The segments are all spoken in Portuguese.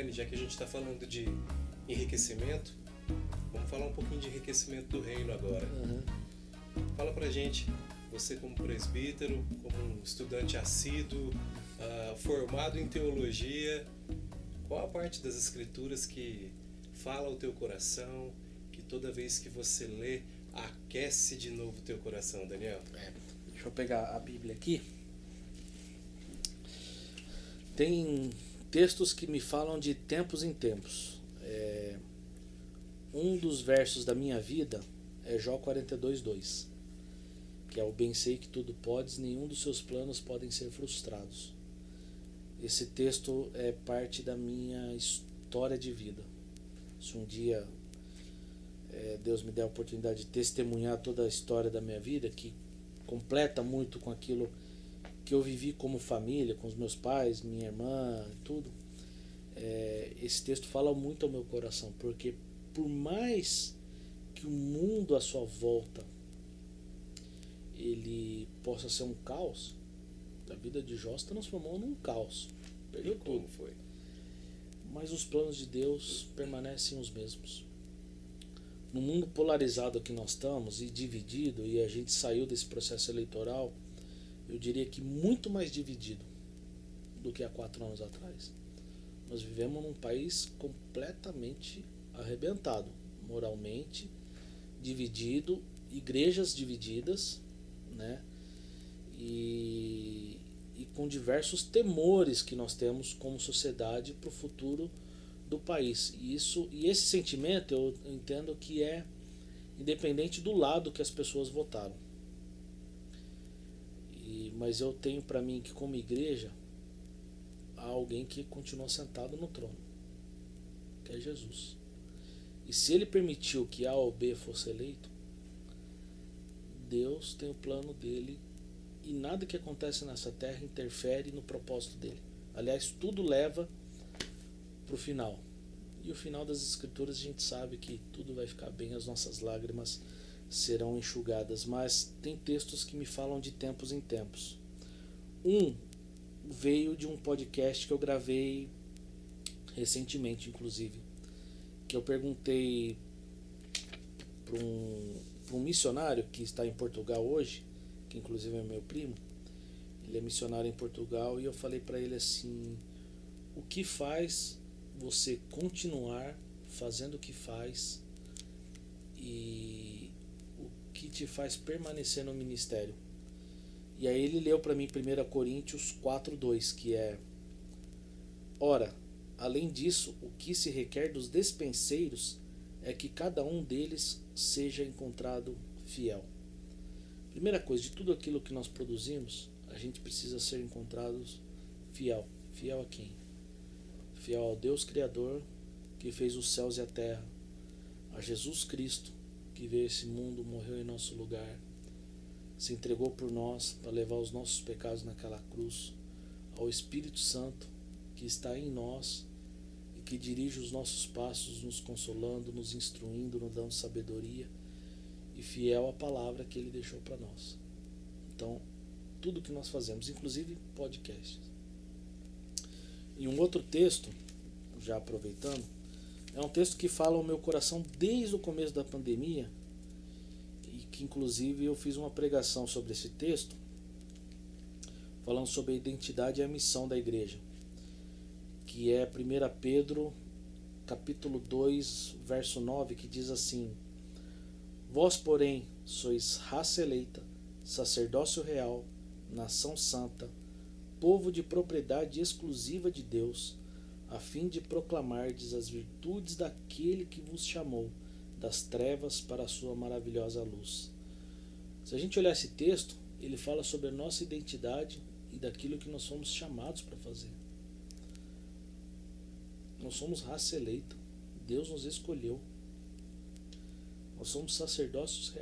Dani, já que a gente está falando de enriquecimento, vamos falar um pouquinho de enriquecimento do reino agora. Fala pra gente, você como presbítero, como um estudante assíduo, formado em teologia, qual a parte das escrituras que fala ao teu coração, que toda vez que você lê, aquece de novo o teu coração, Daniel? Deixa eu pegar a Bíblia aqui. Tem textos que me falam de tempos em tempos. Um dos versos da minha vida é Jó 42:2, que é: o bem sei que tudo podes, nenhum dos seus planos podem ser frustrados. Esse texto é parte da minha história de vida. Se um dia Deus me der a oportunidade de testemunhar toda a história da minha vida, que completa muito com aquilo que eu vivi como família, com os meus pais, minha irmã, tudo, esse texto fala muito ao meu coração, porque por mais que o mundo à sua volta ele possa ser um caos, a vida de Jó se transformou num caos, perdeu tudo. Como foi? Mas os planos de Deus permanecem os mesmos. No mundo polarizado que nós estamos e dividido, e a gente saiu desse processo eleitoral, eu diria que muito mais dividido do que há 4 anos atrás. Nós vivemos num país completamente arrebentado, moralmente dividido, igrejas divididas, né? E com diversos temores que nós temos como sociedade para o futuro do país. E esse sentimento eu entendo que é independente do lado que as pessoas votaram. Mas eu tenho para mim que como igreja há alguém que continua sentado no trono, que é Jesus. E se ele permitiu que A ou B fosse eleito, Deus tem o plano dele e nada que acontece nessa terra interfere no propósito dele. Aliás, tudo leva para o final. E o final das escrituras a gente sabe que tudo vai ficar bem, as nossas lágrimas serão enxugadas. Mas tem textos que me falam de tempos em tempos. Um veio de um podcast que eu gravei recentemente, inclusive, que eu perguntei para um missionário que está em Portugal hoje, que inclusive é meu primo. Ele é missionário em Portugal, e eu falei para ele assim: o que faz você continuar fazendo o que faz e o que te faz permanecer no ministério? E aí ele leu para mim 1 Coríntios 4:2, que é: ora, além disso, o que se requer dos despenseiros é que cada um deles seja encontrado fiel. Primeira coisa, de tudo aquilo que nós produzimos, a gente precisa ser encontrados fiel. Fiel a quem? Fiel ao Deus Criador, que fez os céus e a terra, a Jesus Cristo, que veio a esse mundo, morreu em nosso lugar, se entregou por nós para levar os nossos pecados naquela cruz, ao Espírito Santo, que está em nós e que dirige os nossos passos, nos consolando, nos instruindo, nos dando sabedoria, e fiel à palavra que ele deixou para nós. Então, tudo que nós fazemos, inclusive podcasts. E um outro texto, já aproveitando, é um texto que fala ao meu coração desde o começo da pandemia, e que inclusive eu fiz uma pregação sobre esse texto, falando sobre a identidade e a missão da igreja, que é 1 Pedro capítulo 2, verso 9, que diz assim: vós, porém, sois raça eleita, sacerdócio real, nação santa, povo de propriedade exclusiva de Deus, a fim de proclamardes as virtudes daquele que vos chamou das trevas para a sua maravilhosa luz. Se a gente olhar esse texto, ele fala sobre a nossa identidade e daquilo que nós somos chamados para fazer. Nós somos raça eleita, Deus nos escolheu. Nós somos sacerdócio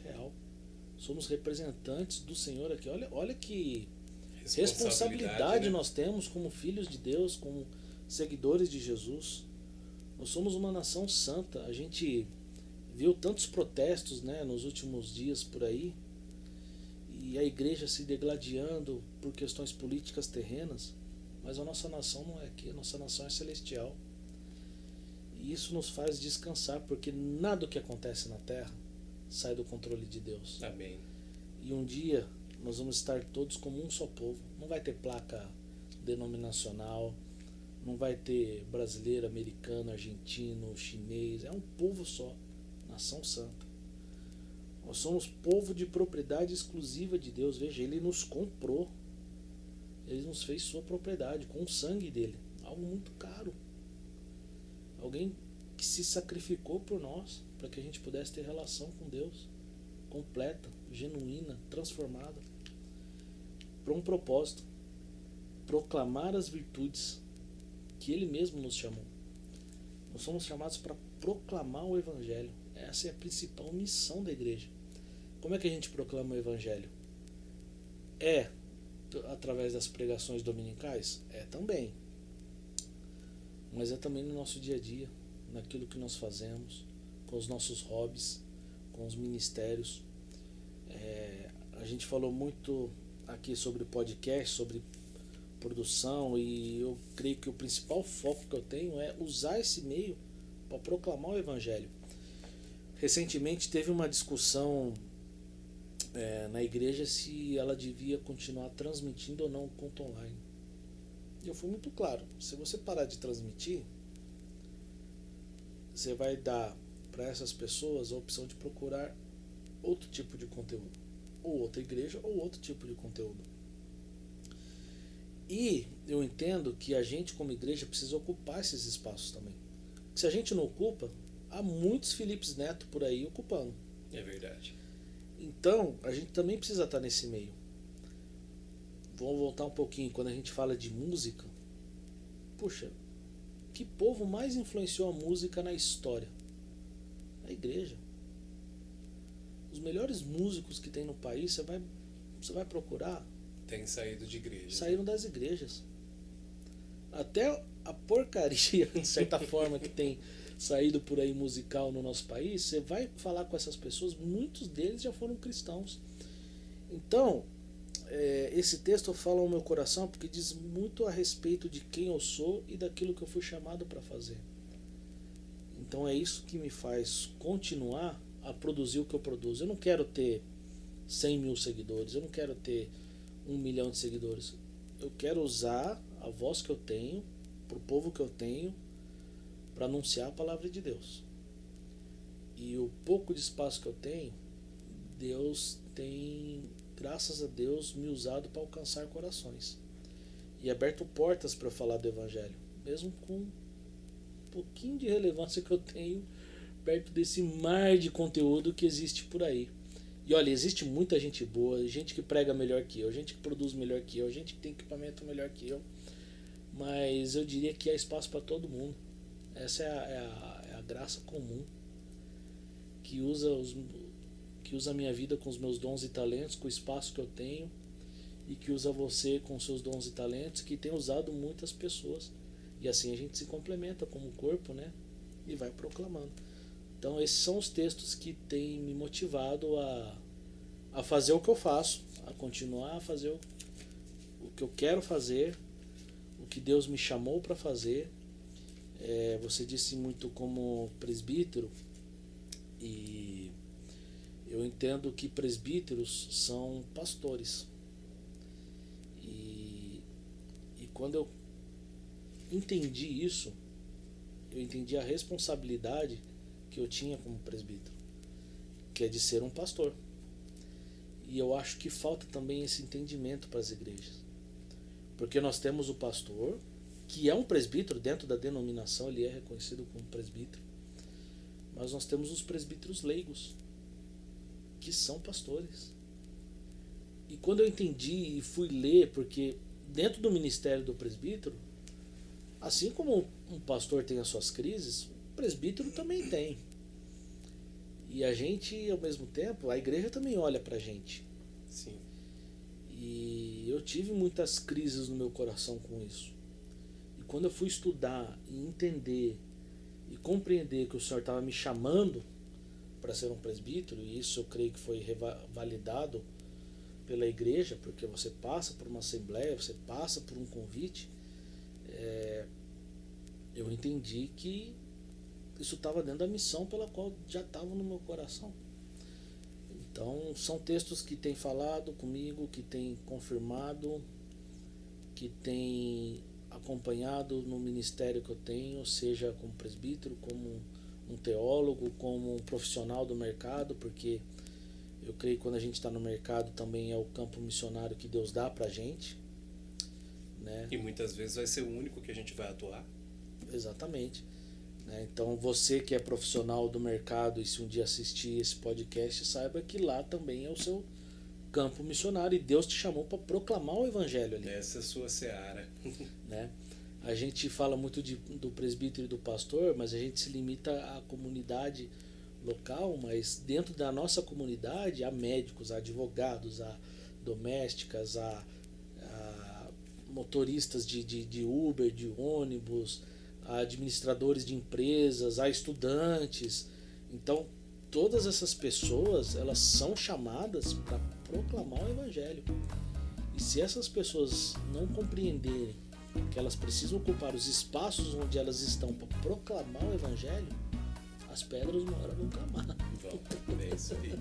real, somos representantes do Senhor aqui. Olha que responsabilidade, né, nós temos como filhos de Deus, como seguidores de Jesus. Nós somos uma nação santa. A gente viu tantos protestos, né, nos últimos dias por aí, e a igreja se degladiando por questões políticas terrenas. Mas a nossa nação não é aqui, a nossa nação é celestial. E isso nos faz descansar, porque nada do que acontece na terra sai do controle de Deus. Amém. E um dia nós vamos estar todos como um só povo. Não vai ter placa denominacional, não vai ter brasileiro, americano, argentino, chinês. É um povo só, nação santa. Nós somos povo de propriedade exclusiva de Deus. Veja, Ele nos comprou. Ele nos fez sua propriedade com o sangue dele. Algo muito caro. Alguém que se sacrificou por nós para que a gente pudesse ter relação com Deus completa, genuína, transformada, para um propósito: proclamar as virtudes que Ele mesmo nos chamou. Nós somos chamados para proclamar o Evangelho. Essa é a principal missão da igreja. Como é que a gente proclama o Evangelho? É através das pregações dominicais? É também. Mas é também no nosso dia a dia, naquilo que nós fazemos, com os nossos hobbies, com os ministérios. A gente falou muito aqui sobre podcast, sobre produção, e eu creio que o principal foco que eu tenho é usar esse meio para proclamar o Evangelho. Recentemente teve uma discussão na igreja se ela devia continuar transmitindo ou não o culto online. Eu fui muito claro: se você parar de transmitir, você vai dar para essas pessoas a opção de procurar outro tipo de conteúdo, ou outra igreja, ou outro tipo de conteúdo. E eu entendo que a gente como igreja precisa ocupar esses espaços também. Se a gente não ocupa, há muitos Filipes Neto por aí ocupando. É verdade. Então, a gente também precisa estar nesse meio. Vamos voltar um pouquinho, quando a gente fala de música. Puxa, que povo mais influenciou a música na história? A igreja. Os melhores músicos que tem no país, você vai procurar, Tem saído de igreja. saíram das igrejas. Até a porcaria, de certa forma, que tem saído por aí musical no nosso país, você vai falar com essas pessoas, muitos deles já foram cristãos. Então, esse texto fala ao meu coração porque diz muito a respeito de quem eu sou e daquilo que eu fui chamado para fazer. Então é isso que me faz continuar a produzir o que eu produzo. Eu não quero ter 100 mil seguidores, eu não quero ter 1 milhão de seguidores. Eu quero usar a voz que eu tenho, para o povo que eu tenho, para anunciar a palavra de Deus. E o pouco de espaço que eu tenho, Deus tem, graças a Deus, me usado para alcançar corações. E aberto portas para eu falar do Evangelho, mesmo com um pouquinho de relevância que eu tenho perto desse mar de conteúdo que existe por aí. E olha, existe muita gente boa, gente que prega melhor que eu, gente que produz melhor que eu, gente que tem equipamento melhor que eu. Mas eu diria que há espaço para todo mundo. Essa é a graça comum que usa a minha vida com os meus dons e talentos, com o espaço que eu tenho, e que usa você com os seus dons e talentos, que tem usado muitas pessoas. E assim a gente se complementa como corpo, né? E vai proclamando. Então esses são os textos que têm me motivado a fazer o que eu faço, a continuar a fazer o que eu quero fazer, o que Deus me chamou para fazer. Você disse muito como presbítero, e eu entendo que presbíteros são pastores. E quando eu entendi isso, eu entendi a responsabilidade que eu tinha como presbítero, que é de ser um pastor. E eu acho que falta também esse entendimento para as igrejas. Porque nós temos o pastor, que é um presbítero, dentro da denominação ele é reconhecido como presbítero. Mas nós temos os presbíteros leigos, que são pastores. E quando eu entendi e fui ler, porque dentro do ministério do presbítero, assim como um pastor tem as suas crises, o presbítero também tem. E a gente, ao mesmo tempo, a igreja também olha pra gente. Sim. E eu tive muitas crises no meu coração com isso. E quando eu fui estudar e entender e compreender que o Senhor estava me chamando para ser um presbítero, e isso eu creio que foi validado pela igreja, porque você passa por uma assembleia, você passa por um convite, eu entendi que isso estava dentro da missão pela qual já estava no meu coração. Então, são textos que têm falado comigo, que têm confirmado, que têm acompanhado no ministério que eu tenho, seja como presbítero, como um teólogo, como um profissional do mercado, porque eu creio que quando a gente está no mercado também é o campo missionário que Deus dá pra gente, né? E muitas vezes vai ser o único que a gente vai atuar. Exatamente. Então você que é profissional do mercado e se um dia assistir esse podcast, saiba que lá também é o seu campo missionário e Deus te chamou para proclamar o evangelho ali. Essa é a sua seara. Né? A gente fala muito do presbítero e do pastor, mas a gente se limita à comunidade local, mas dentro da nossa comunidade há médicos, há advogados, há domésticas, há motoristas de Uber, de ônibus, há administradores de empresas, há estudantes. Então, todas essas pessoas, elas são chamadas para proclamar o evangelho. E se essas pessoas não compreenderem que elas precisam ocupar os espaços onde elas estão para proclamar o evangelho, as pedras uma hora vão clamar. Vamos, é isso aí.